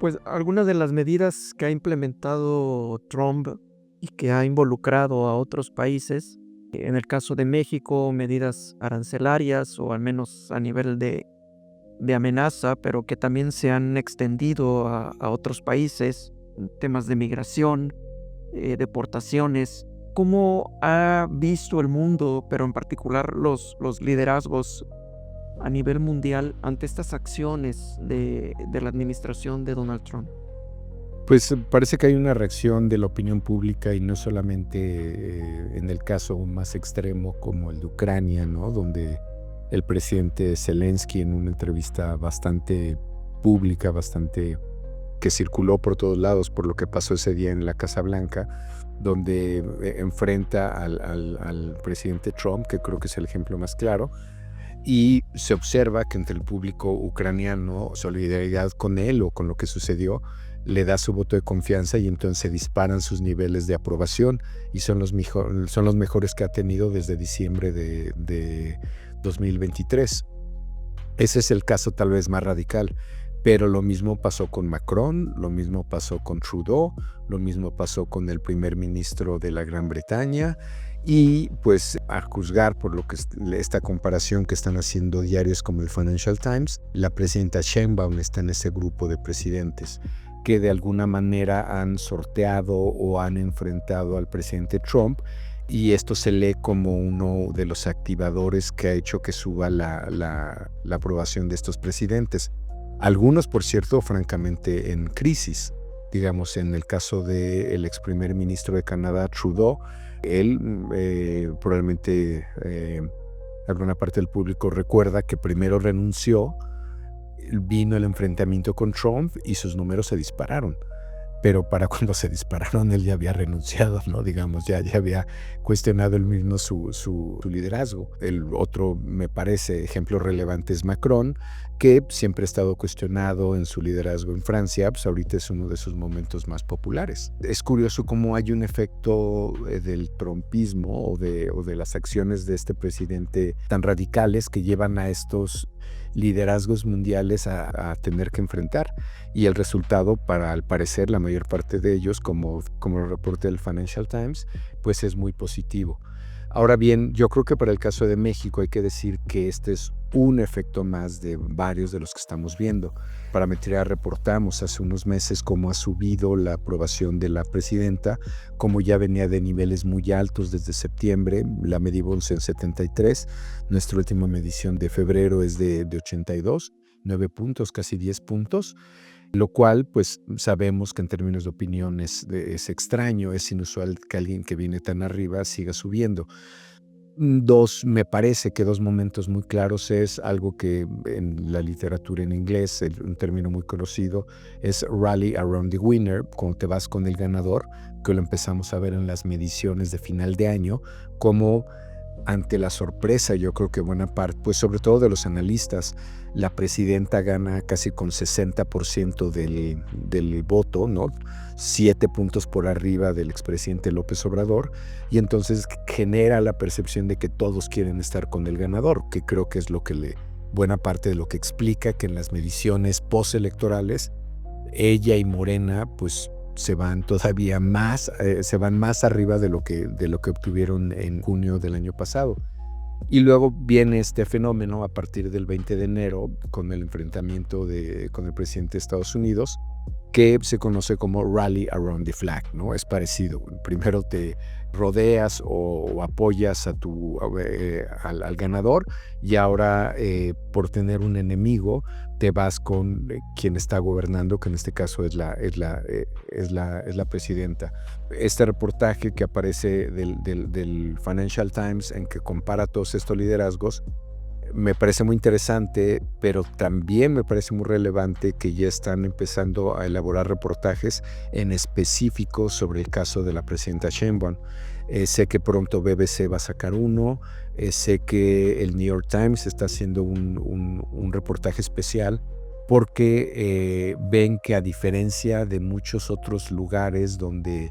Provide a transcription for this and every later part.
Pues algunas de las medidas que ha implementado Trump y que ha involucrado a otros países, en el caso de México, medidas arancelarias o al menos a nivel de amenaza, pero que también se han extendido a otros países, temas de migración, deportaciones. ¿Cómo ha visto el mundo, pero en particular los liderazgos a nivel mundial ante estas acciones de la administración de Donald Trump? Pues parece que hay una reacción de la opinión pública y no solamente en el caso más extremo como el de Ucrania, ¿no? Donde el presidente Zelensky en una entrevista bastante pública, bastante que circuló por todos lados por lo que pasó ese día en la Casa Blanca, donde enfrenta al presidente Trump, que creo que es el ejemplo más claro, y se observa que entre el público ucraniano, solidaridad con él o con lo que sucedió, le da su voto de confianza y entonces se disparan sus niveles de aprobación y son los mejores que ha tenido desde diciembre de 2023. Ese es el caso tal vez más radical, pero lo mismo pasó con Macron, lo mismo pasó con Trudeau, lo mismo pasó con el primer ministro de la Gran Bretaña. Y pues a juzgar por lo que esta comparación que están haciendo diarios como el Financial Times, la presidenta Sheinbaum está en ese grupo de presidentes que de alguna manera han sorteado o han enfrentado al presidente Trump, y esto se lee como uno de los activadores que ha hecho que suba la aprobación de estos presidentes. Algunos, por cierto, francamente en crisis. Digamos, en el caso del ex primer ministro de Canadá, Trudeau, él probablemente alguna parte del público recuerda que primero renunció, vino el enfrentamiento con Trump y sus números se dispararon. Pero para cuando se dispararon él ya había renunciado, ¿no? Digamos, ya había cuestionado él mismo su liderazgo. El otro, me parece, ejemplo relevante es Macron, que siempre ha estado cuestionado en su liderazgo en Francia, pues ahorita es uno de sus momentos más populares. Es curioso cómo hay un efecto del trumpismo o de las acciones de este presidente tan radicales que llevan a estos liderazgos mundiales a tener que enfrentar. Y el resultado, para al parecer la mayor parte de ellos, como lo reporta el Financial Times, pues es muy positivo. Ahora bien, yo creo que para el caso de México hay que decir que este es un efecto más de varios de los que estamos viendo. Parametría reportamos hace unos meses cómo ha subido la aprobación de la presidenta, como ya venía de niveles muy altos desde septiembre, la medimos en 73, nuestra última medición de febrero es de 82, 9 puntos, casi 10 puntos. Lo cual, pues sabemos que en términos de opinión es extraño, es inusual que alguien que viene tan arriba siga subiendo. Me parece que dos momentos muy claros es algo que en la literatura en inglés, un término muy conocido, es rally around the winner, cuando te vas con el ganador, que lo empezamos a ver en las mediciones de final de año, como ante la sorpresa, yo creo que buena parte, pues sobre todo de los analistas, la presidenta gana casi con 60% del voto, ¿no? 7 puntos por arriba del expresidente López Obrador, y entonces genera la percepción de que todos quieren estar con el ganador, que creo que es buena parte de lo que explica que en las mediciones postelectorales, ella y Morena, pues se van todavía más, se van más arriba de lo que obtuvieron en junio del año pasado. Y luego viene este fenómeno a partir del 20 de enero con el enfrentamiento con el presidente de Estados Unidos, que se conoce como Rally Around the Flag, ¿no? Es parecido. Primero te rodeas o apoyas al ganador, y ahora por tener un enemigo te vas con quien está gobernando, que en este caso es la presidenta. Este reportaje que aparece del Financial Times, en que compara todos estos liderazgos, me parece muy interesante, pero también me parece muy relevante que ya están empezando a elaborar reportajes en específico sobre el caso de la presidenta Sheinbaum. Sé que pronto BBC va a sacar uno, sé que el New York Times está haciendo un reportaje especial porque ven que, a diferencia de muchos otros lugares donde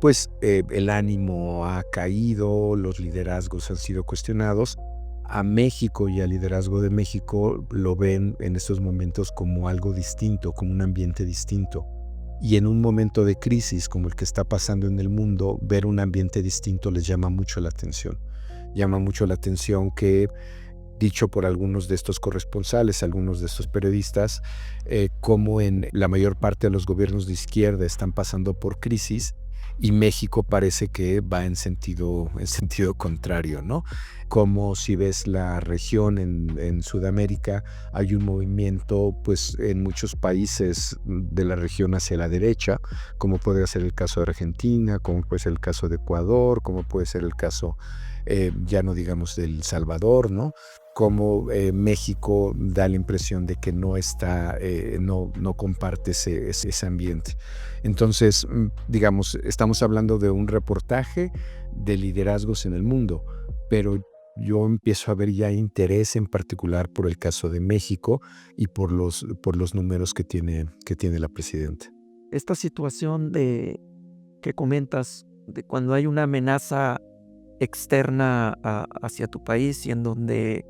pues el ánimo ha caído, los liderazgos han sido cuestionados, a México y al liderazgo de México lo ven en estos momentos como algo distinto, como un ambiente distinto. Y en un momento de crisis como el que está pasando en el mundo, ver un ambiente distinto les llama mucho la atención. Llama mucho la atención que, dicho por algunos de estos corresponsales, algunos de estos periodistas, como en la mayor parte de los gobiernos de izquierda están pasando por crisis y México parece que va en sentido contrario, ¿no? Como si ves la región en Sudamérica, hay un movimiento pues en muchos países de la región hacia la derecha, como puede ser el caso de Argentina, como puede ser el caso de Ecuador, como puede ser el caso, ya no digamos del Salvador, ¿no? Como México da la impresión de que no está, no comparte ese ambiente. Entonces, digamos, estamos hablando de un reportaje de liderazgos en el mundo, pero yo empiezo a ver ya interés en particular por el caso de México y por los números que tiene la presidenta. Esta situación que comentas, de cuando hay una amenaza externa hacia tu país y en donde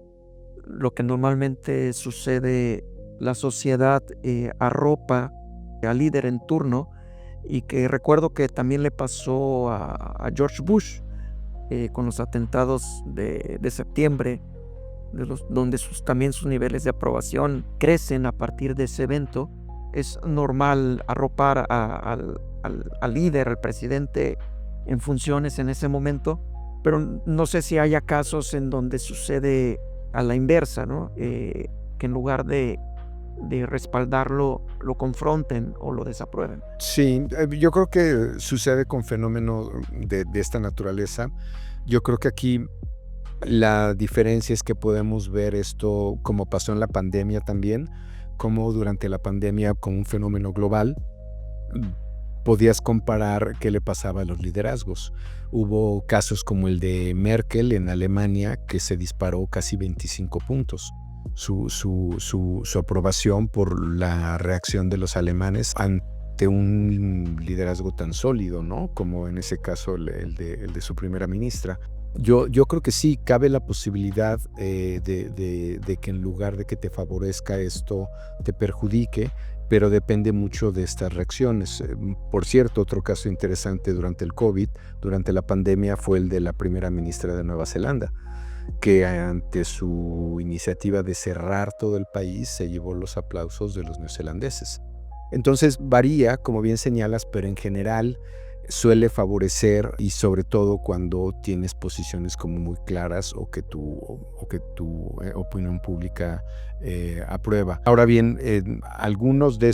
lo que normalmente sucede, la sociedad arropa al líder en turno, y que recuerdo que también le pasó a George Bush con los atentados de septiembre, donde también sus niveles de aprobación crecen a partir de ese evento. Es normal arropar al líder, al presidente en funciones en ese momento, pero no sé si haya casos en donde sucede a la inversa, ¿no? Que en lugar de respaldarlo, lo confronten o lo desaprueben. Sí, yo creo que sucede con fenómenos de esta naturaleza. Yo creo que aquí la diferencia es que podemos ver esto como pasó en la pandemia también, como durante la pandemia con un fenómeno global, podías comparar qué le pasaba a los liderazgos. Hubo casos como el de Merkel en Alemania, que se disparó casi 25 puntos. Su aprobación por la reacción de los alemanes ante un liderazgo tan sólido, ¿no? Como en ese caso el de su primera ministra. Yo creo que sí, cabe la posibilidad de que en lugar de que te favorezca esto, te perjudique, pero depende mucho de estas reacciones. Por cierto, otro caso interesante durante el COVID, durante la pandemia, fue el de la primera ministra de Nueva Zelanda, que ante su iniciativa de cerrar todo el país se llevó los aplausos de los neozelandeses. Entonces varía, como bien señalas, pero en general suele favorecer, y sobre todo cuando tienes posiciones como muy claras o que tu opinión pública aprueba. Ahora bien, algunos de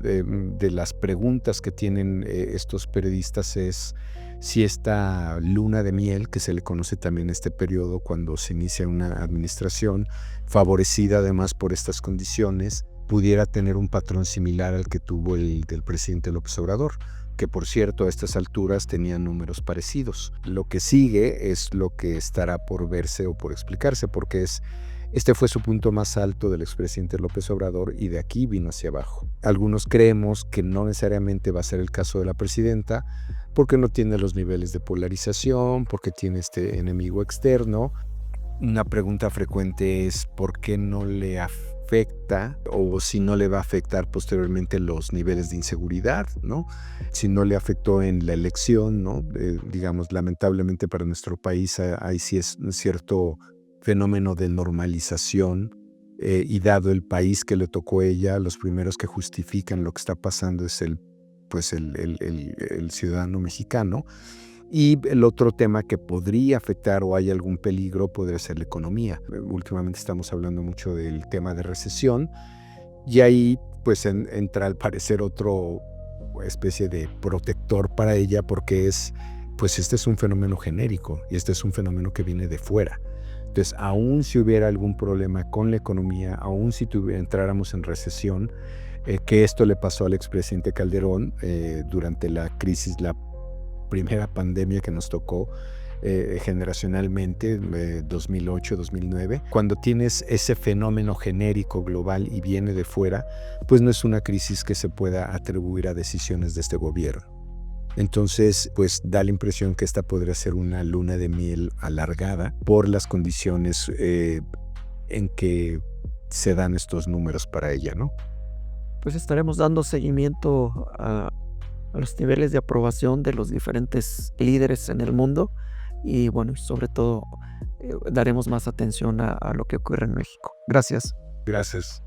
de las preguntas que tienen estos periodistas es si esta luna de miel, que se le conoce también este periodo cuando se inicia una administración, favorecida además por estas condiciones, pudiera tener un patrón similar al que tuvo el del presidente López Obrador, que por cierto a estas alturas tenían números parecidos. Lo que sigue es lo que estará por verse o por explicarse, porque este fue su punto más alto del expresidente López Obrador y de aquí vino hacia abajo. Algunos creemos que no necesariamente va a ser el caso de la presidenta, porque no tiene los niveles de polarización, porque tiene este enemigo externo. Una pregunta frecuente es ¿por qué no le afecta o si no le va a afectar posteriormente los niveles de inseguridad, ¿no? Si no le afectó en la elección, ¿no? Digamos, lamentablemente para nuestro país ahí sí es un cierto fenómeno de normalización y dado el país que le tocó a ella, los primeros que justifican lo que está pasando es el ciudadano mexicano. Y el otro tema que podría afectar o hay algún peligro podría ser la economía. Últimamente estamos hablando mucho del tema de recesión y ahí pues entra al parecer otro especie de protector para ella porque este es un fenómeno genérico y este es un fenómeno que viene de fuera. Entonces, aún si hubiera algún problema con la economía, aún si entráramos en recesión, que esto le pasó al expresidente Calderón durante la crisis, la primera pandemia que nos tocó generacionalmente, 2008-2009, cuando tienes ese fenómeno genérico global y viene de fuera, pues no es una crisis que se pueda atribuir a decisiones de este gobierno. Entonces, pues da la impresión que esta podría ser una luna de miel alargada por las condiciones en que se dan estos números para ella, ¿no? Pues estaremos dando seguimiento a los niveles de aprobación de los diferentes líderes en el mundo y bueno, sobre todo daremos más atención a lo que ocurre en México. Gracias. Gracias.